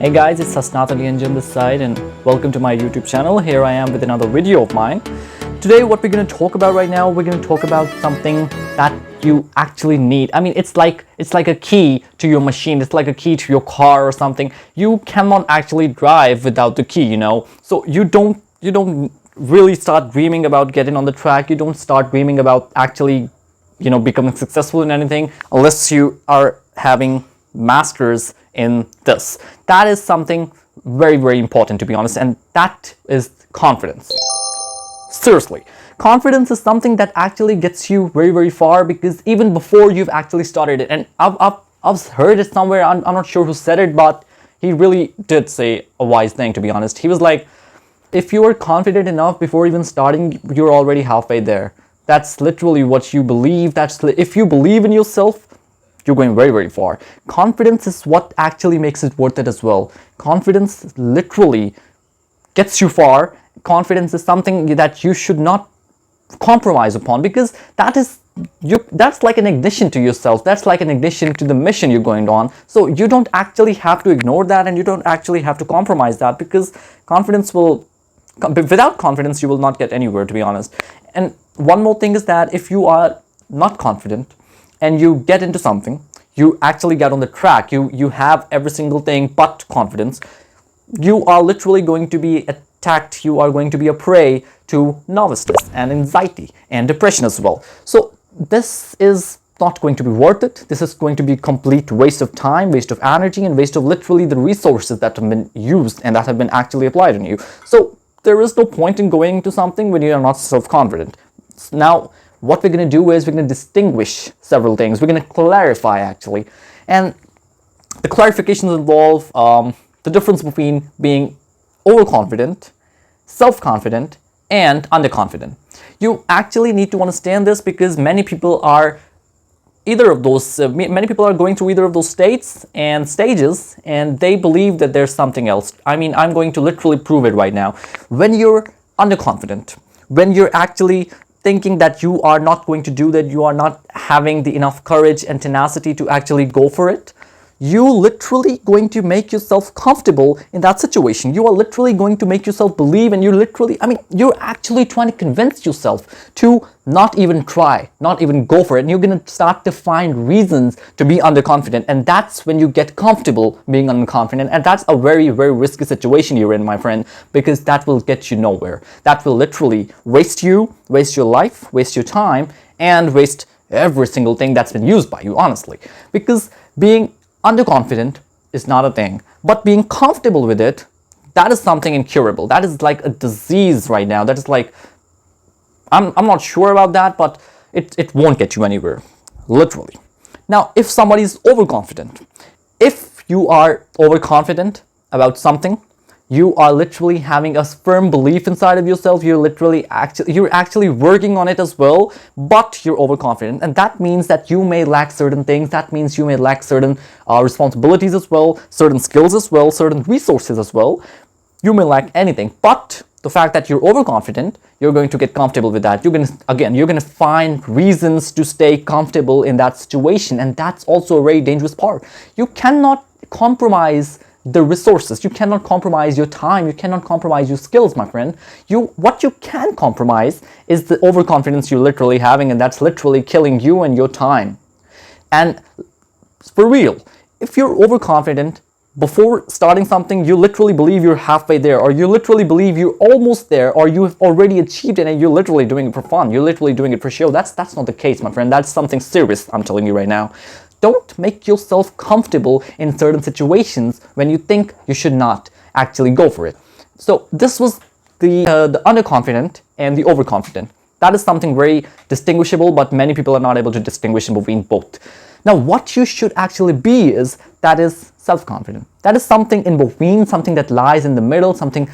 Hey guys, it's Hasnat Ali Anjan this side and welcome to my YouTube channel. Here I am with another video of mine. Today what we're going to talk about right now, we're going to talk about something that you actually need. I mean, it's like a key to your machine. It's like a key to your car or something. You cannot actually drive without the key, So you don't really start dreaming about getting on the track. You don't start dreaming about actually, becoming successful in anything unless you are having masters in this. That is something very, very important, to be honest, and that is confidence. Seriously, confidence is something that actually gets you very, very far, because even before you've actually started it, and I've heard it somewhere, I'm not sure who said it, but he really did say a wise thing, to be honest. He was like, if you are confident enough before even starting, you're already halfway there. That's literally what you believe. If you believe in yourself, you're going very, very far. Confidence is what actually makes it worth it as well. Confidence literally gets you far. Confidence is something that you should not compromise upon, because that's like an ignition to yourself. That's like an ignition to the mission you're going on. So you don't actually have to ignore that, and you don't actually have to compromise that, because without confidence you will not get anywhere, to be honest. And one more thing is that if you are not confident and you get into something, you actually get on the track, you have every single thing but confidence, you are literally going to be attacked, you are going to be a prey to nervousness and anxiety and depression as well. So this is not going to be worth it. This is going to be complete waste of time, waste of energy, and waste of literally the resources that have been used and that have been actually applied on you. So there is no point in going into something when you are not self-confident. Now, what we're going to do is we're going to distinguish several things. We're going to clarify, actually. And the clarifications involve the difference between being overconfident, self-confident, and underconfident. You actually need to understand this, because many people are going through either of those states and stages, and they believe that there's something else. I mean, I'm going to literally prove it right now. When you're underconfident, when you're actually thinking that you are not going to do that, you are not having the enough courage and tenacity to actually go for it, you literally going to make yourself comfortable in that situation. You are literally going to make yourself believe, and you're actually trying to convince yourself to not even try, not even go for it. And you're going to start to find reasons to be underconfident, and that's when you get comfortable being underconfident. And that's a very, very risky situation you're in, my friend, because that will get you nowhere. That will literally waste your life, waste your time, and waste every single thing that's been used by you, honestly. Because being underconfident is not a thing, but being comfortable with it, that is something incurable. That is like a disease right now. That is like, I'm not sure about that, but it won't get you anywhere, literally. Now, if somebody is overconfident, if you are overconfident about something, you are literally having a firm belief inside of yourself. You're actually working on it as well, but you're overconfident, and that means that you may lack certain things. That means you may lack certain responsibilities as well, certain skills as well, certain resources as well. You may lack anything, but the fact that you're overconfident, you're going to get comfortable with that. You're going to find reasons to stay comfortable in that situation, and that's also a very dangerous part. You cannot compromise the resources. You cannot compromise your time. You cannot compromise your skills, my friend. What you can compromise is the overconfidence you're literally having, and that's literally killing you and your time. And for real, if you're overconfident before starting something, you literally believe you're halfway there, or you literally believe you're almost there, or you have already achieved it, and you're literally doing it for fun. You're literally doing it for show. That's not the case, my friend. That's something serious, I'm telling you right now. Don't make yourself comfortable in certain situations when you think you should not actually go for it. So this was the underconfident and the overconfident. That is something very distinguishable, but many people are not able to distinguish between both. Now, what you should actually be is self-confident. That is something in between, something that lies in the middle, something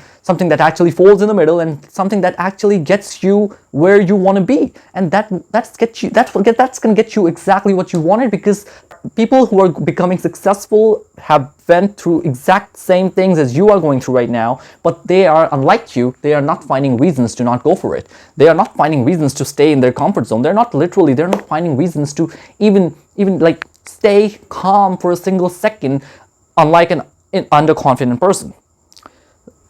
that actually falls in the middle, and something that actually gets you where you want to be. And that's going to get you exactly what you wanted, because people who are becoming successful have went through exact same things as you are going through right now, but they are, unlike you, they are not finding reasons to not go for it. They are not finding reasons to stay in their comfort zone. They're not finding reasons to even like stay calm for a single second, unlike an underconfident person.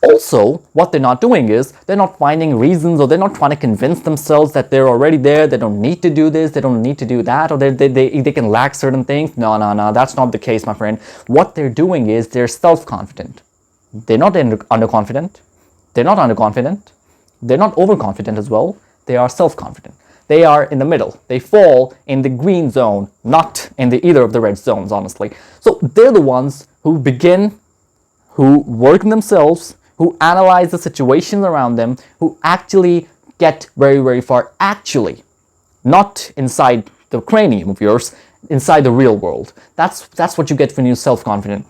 Also, what they're not doing is they're not finding reasons, or they're not trying to convince themselves that they're already there, they don't need to do this, they don't need to do that, or they can lack certain things. No, that's not the case, my friend. What they're doing is they're self-confident. They're not underconfident. They're not underconfident. They're not overconfident as well. They are self-confident. They are in the middle. They fall in the green zone, not in either of the red zones, honestly. So they're the ones who begin, who work on themselves, who analyze the situations around them, who actually get very, very far, actually, not inside the cranium of yours, inside the real world. That's what you get when you're self-confident.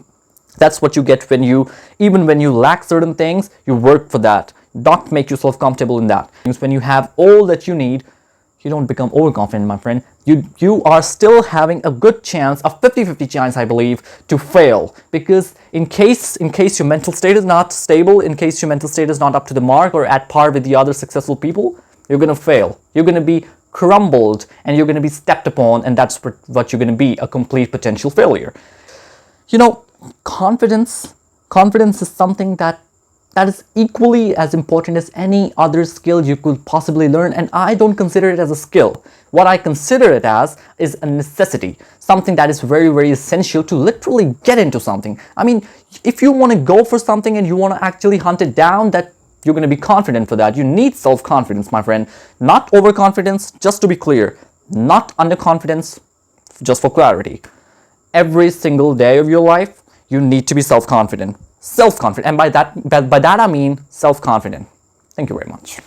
That's what you get when you, even when you lack certain things, you work for that. Not make yourself comfortable in that. When you have all that you need, you don't become overconfident, my friend. You are still having a good chance, a 50-50 chance, I believe, to fail. Because in case your mental state is not stable, in case your mental state is not up to the mark or at par with the other successful people, you're going to fail. You're going to be crumbled and you're going to be stepped upon, and that's what you're going to be, a complete potential failure. You know, confidence is something that is equally as important as any other skill you could possibly learn, and I don't consider it as a skill. What I consider it as is a necessity, something that is very, very essential to literally get into something. I mean, if you want to go for something and you want to actually hunt it down, that you're going to be confident for that. You need self-confidence, my friend, not overconfidence, just to be clear, not underconfidence, just for clarity. Every single day of your life, you need to be self-confident. Self-confident, and by that I mean self-confident. Thank you very much.